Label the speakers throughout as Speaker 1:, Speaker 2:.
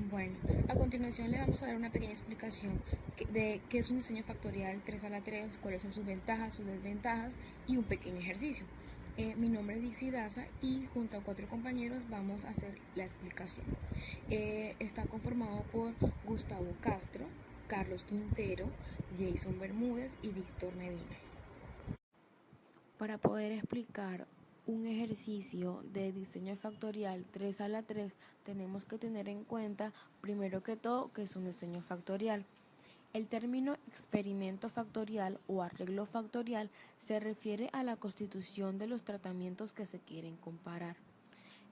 Speaker 1: Bueno, a continuación le vamos a dar una pequeña explicación de qué es un diseño factorial 3 a la 3, cuáles son sus ventajas, sus desventajas y un pequeño ejercicio. Mi nombre es Dixie Daza y junto a 4 compañeros vamos a hacer la explicación. Está conformado por Gustavo Castro, Carlos Quintero, Jason Bermúdez y Víctor Medina. Para poder explicar un ejercicio de diseño factorial 3 a la 3, tenemos que tener en cuenta, primero que todo, que es un diseño factorial. El término experimento factorial o arreglo factorial se refiere a la constitución de los tratamientos que se quieren comparar.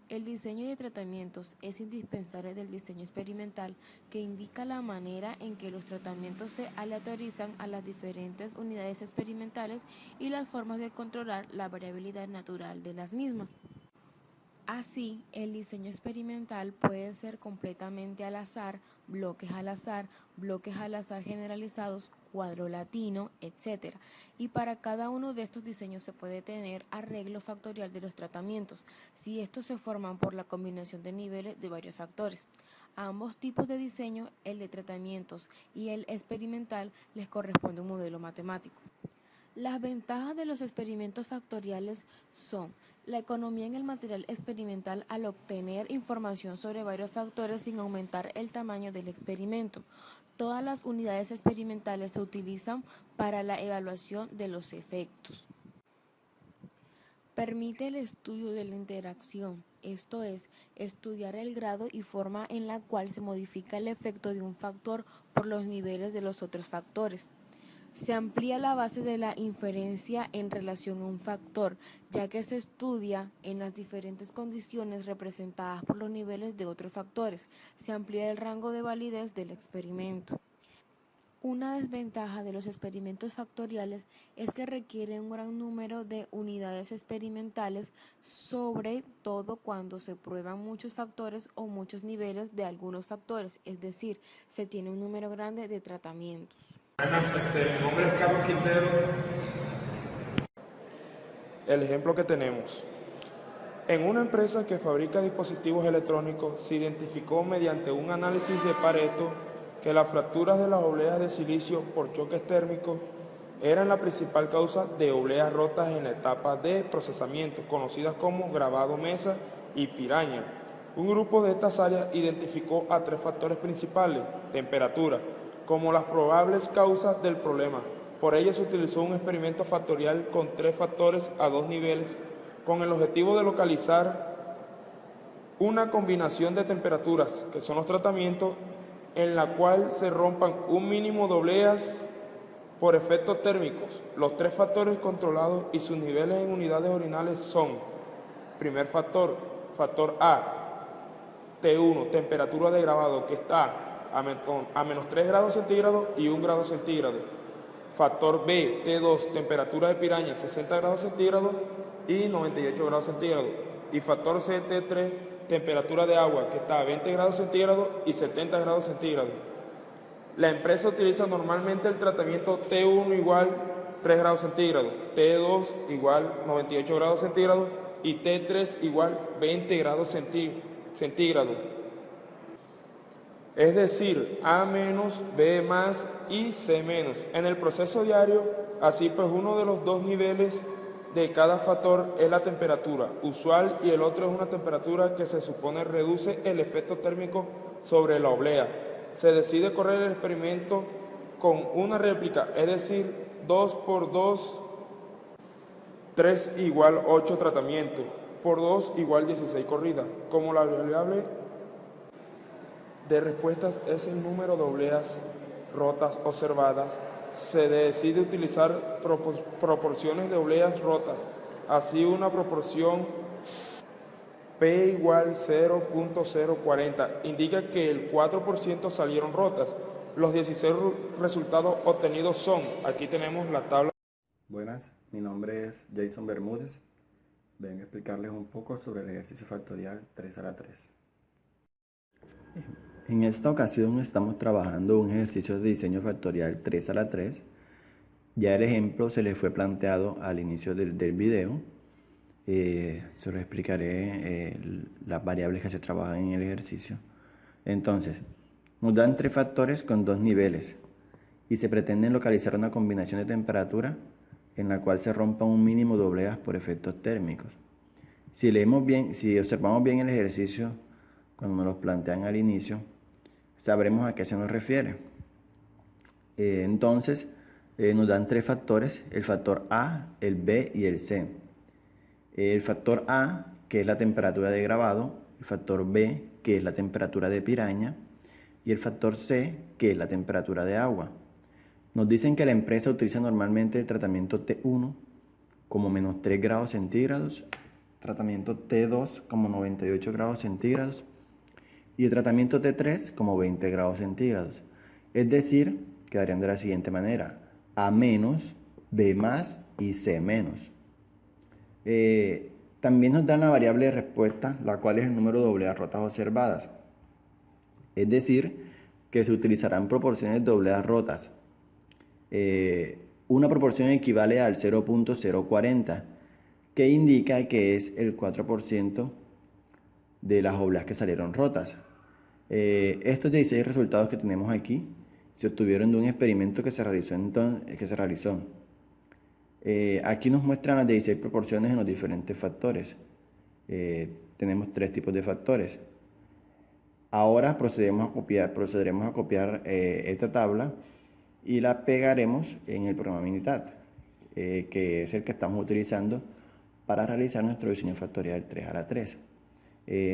Speaker 1: El diseño de tratamientos es indispensable del diseño experimental, que indica la manera en que los tratamientos se aleatorizan a las diferentes unidades experimentales y las formas de controlar la variabilidad natural de las mismas. Así, el diseño experimental puede ser completamente al azar, bloques al azar generalizados, cuadro latino, etc. Y para cada uno de estos diseños se puede tener arreglo factorial de los tratamientos, si estos se forman por la combinación de niveles de varios factores. A ambos tipos de diseño, el de tratamientos y el experimental, les corresponde un modelo matemático. Las ventajas de los experimentos factoriales son la economía en el material experimental al obtener información sobre varios factores sin aumentar el tamaño del experimento. Todas las unidades experimentales se utilizan para la evaluación de los efectos. Permite el estudio de la interacción, esto es, estudiar el grado y forma en la cual se modifica el efecto de un factor por los niveles de los otros factores. Se amplía la base de la inferencia en relación a un factor, ya que se estudia en las diferentes condiciones representadas por los niveles de otros factores. Se amplía el rango de validez del experimento. Una desventaja de los experimentos factoriales es que requieren un gran número de unidades experimentales, sobre todo cuando se prueban muchos factores o muchos niveles de algunos factores, es decir, se tiene un número grande de tratamientos.
Speaker 2: Buenas, mi nombre es Carlos Quintero. El ejemplo que tenemos. En una empresa que fabrica dispositivos electrónicos se identificó mediante un análisis de Pareto que las fracturas de las obleas de silicio por choques térmicos eran la principal causa de obleas rotas en la etapa de procesamiento, conocidas como grabado mesa y piraña. Un grupo de estas áreas identificó a 3 factores principales: temperatura, como las probables causas del problema. Por ello se utilizó un experimento factorial con 3 factores a 2 niveles, con el objetivo de localizar una combinación de temperaturas, que son los tratamientos, en la cual se rompan un mínimo de obleas por efectos térmicos. Los 3 factores controlados y sus niveles en unidades ordinales son: primer factor, factor A, T1, temperatura de grabado, que está a menos 3 grados centígrados y 1 grado centígrado. Factor B, T2, temperatura de piraña, 60 grados centígrados y 98 grados centígrados. Y factor C, T3, temperatura de agua, que está a 20 grados centígrados y 70 grados centígrados. La empresa utiliza normalmente el tratamiento T1 igual 3 grados centígrados, T2 igual 98 grados centígrados y T3 igual 20 grados centígrados. Es decir, A menos, B más y C menos. En el proceso diario, así pues, uno de los 2 niveles de cada factor es la temperatura usual y el otro es una temperatura que se supone reduce el efecto térmico sobre la oblea. Se decide correr el experimento con una réplica, es decir, 2 por 2, 3 igual 8 tratamientos, por 2 igual 16 corridas. Como la variable de respuestas es el número de obleas rotas observadas, se decide utilizar proporciones de obleas rotas. Así, una proporción P igual 0.040 indica que el 4% salieron rotas. Los 16 resultados obtenidos son, aquí tenemos la tabla.
Speaker 3: Buenas, mi nombre es Jason Bermúdez. Vengo a explicarles un poco sobre el ejercicio factorial 3 a la 3. En esta ocasión estamos trabajando un ejercicio de diseño factorial 3 a la 3. Ya el ejemplo se les fue planteado al inicio del video. Se los explicaré las variables que se trabajan en el ejercicio. Entonces, nos dan 3 factores con 2 niveles y se pretende localizar una combinación de temperatura en la cual se rompa un mínimo de obleas por efectos térmicos. Si observamos bien el ejercicio, cuando nos lo plantean al inicio, sabremos a qué se nos refiere. Entonces, nos dan 3 factores, el factor A, el B y el C. El factor A, que es la temperatura de grabado, el factor B, que es la temperatura de piraña, y el factor C, que es la temperatura de agua. Nos dicen que la empresa utiliza normalmente el tratamiento T1 como menos 3 grados centígrados, tratamiento T2 como 98 grados centígrados y el tratamiento T3 como 20 grados centígrados. Es decir, quedarían de la siguiente manera: A menos, B más y C menos. También nos dan la variable de respuesta, la cual es el número de obleas rotas observadas. Es decir, que se utilizarán proporciones de obleas rotas. Una proporción equivale al 0.040, que indica que es el 4% de las obleas que salieron rotas. Estos 16 resultados que tenemos aquí se obtuvieron de un experimento que se realizó. Aquí nos muestran las 16 proporciones en los diferentes factores. Tenemos 3 tipos de factores. Ahora procederemos a copiar esta tabla y la pegaremos en el programa Minitab, que es el que estamos utilizando para realizar nuestro diseño factorial 3 a la 3.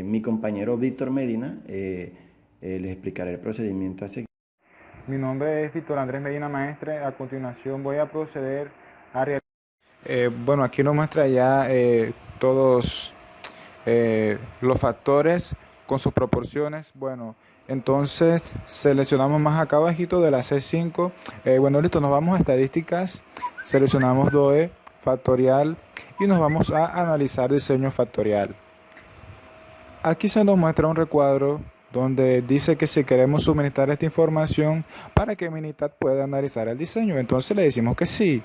Speaker 3: Mi compañero Víctor Medina les explicará el procedimiento a seguir.
Speaker 4: Mi nombre es Víctor Andrés Medina Maestre. A continuación voy a proceder a realizar.
Speaker 2: Bueno, aquí nos muestra ya todos los factores con sus proporciones. Bueno, entonces seleccionamos más acá abajito de la C5. Bueno, listo, nos vamos a estadísticas, seleccionamos DOE, factorial y nos vamos a analizar diseño factorial. Aquí se nos muestra un recuadro donde dice que si queremos suministrar esta información para que Minitab pueda analizar el diseño, entonces le decimos que sí.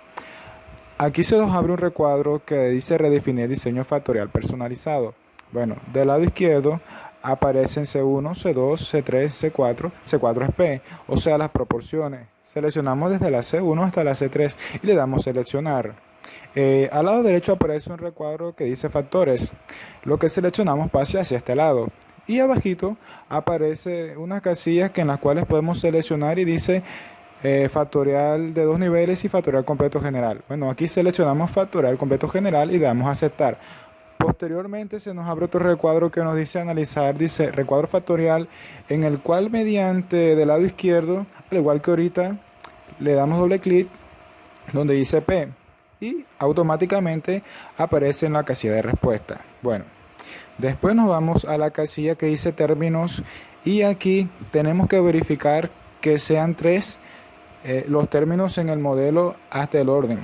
Speaker 2: Aquí se nos abre un recuadro que dice redefinir diseño factorial personalizado. Bueno, del lado izquierdo aparecen C1, C2, C3, C4, C4 es P, o sea las proporciones. Seleccionamos desde la C1 hasta la C3 y le damos seleccionar. Al lado derecho aparece un recuadro que dice factores. Lo que seleccionamos pasa hacia este lado. Y abajito aparece unas casillas en las cuales podemos seleccionar y dice factorial de 2 niveles y factorial completo general. Bueno, aquí seleccionamos factorial completo general y le damos a aceptar. Posteriormente se nos abre otro recuadro que nos dice analizar, dice recuadro factorial, en el cual mediante del lado izquierdo, al igual que ahorita, le damos doble clic donde dice P y automáticamente aparece en la casilla de respuesta. Bueno, después nos vamos a la casilla que dice términos y aquí tenemos que verificar que sean 3 los términos en el modelo hasta el orden.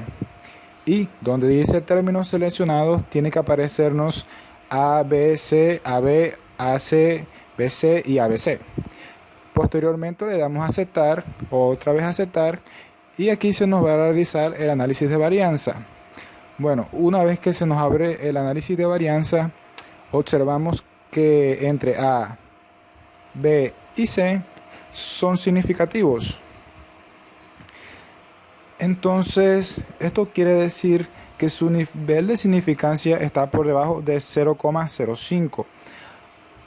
Speaker 2: Y donde dice términos seleccionados tiene que aparecernos A, B, C, AB, AC, BC y ABC. Posteriormente le damos a aceptar, otra vez aceptar, y aquí se nos va a realizar el análisis de varianza. Bueno, una vez que se nos abre el análisis de varianza, observamos que entre A, B y C son significativos. Entonces, esto quiere decir que su nivel de significancia está por debajo de 0,05.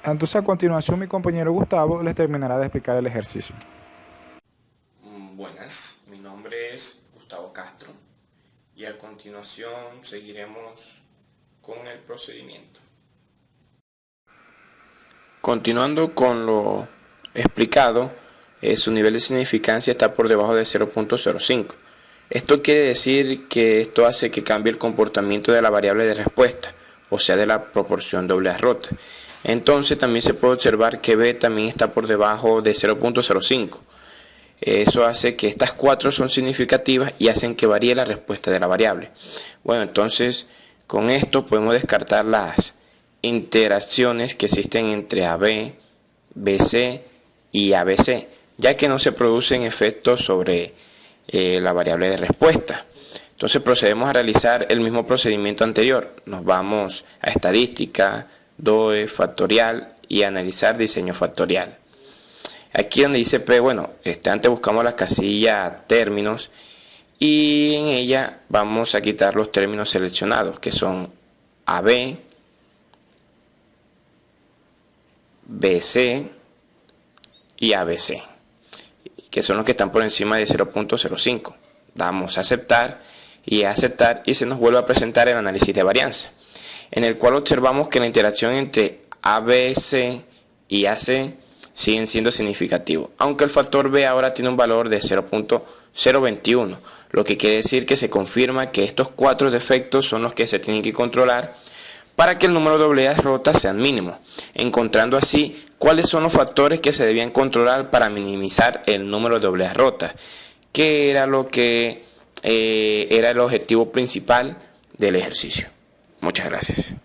Speaker 2: Entonces, a continuación, mi compañero Gustavo les terminará de explicar el ejercicio.
Speaker 5: Buenas, mi nombre es Gustavo Castro y a continuación seguiremos con el procedimiento. Continuando con lo explicado, su nivel de significancia está por debajo de 0.05. Esto quiere decir que esto hace que cambie el comportamiento de la variable de respuesta, o sea de la proporción de obleas rotas. Entonces también se puede observar que B también está por debajo de 0.05. Eso hace que estas 4 son significativas y hacen que varíe la respuesta de la variable. Bueno, entonces con esto podemos descartar las interacciones que existen entre AB, BC y ABC, ya que no se producen efectos sobre la variable de respuesta. Entonces procedemos a realizar el mismo procedimiento anterior. Nos vamos a estadística, DOE, factorial y analizar diseño factorial. Aquí donde dice P, bueno, antes buscamos la casilla términos y en ella vamos a quitar los términos seleccionados, que son AB, BC y ABC, que son los que están por encima de 0.05. Damos a aceptar y se nos vuelve a presentar el análisis de varianza, en el cual observamos que la interacción entre ABC y AC siguen siendo significativos, aunque el factor B ahora tiene un valor de 0.021, lo que quiere decir que se confirma que estos 4 defectos son los que se tienen que controlar para que el número de obleas rotas sean mínimos, encontrando así cuáles son los factores que se debían controlar para minimizar el número de obleas rotas, que era lo que era el objetivo principal del ejercicio. Muchas gracias.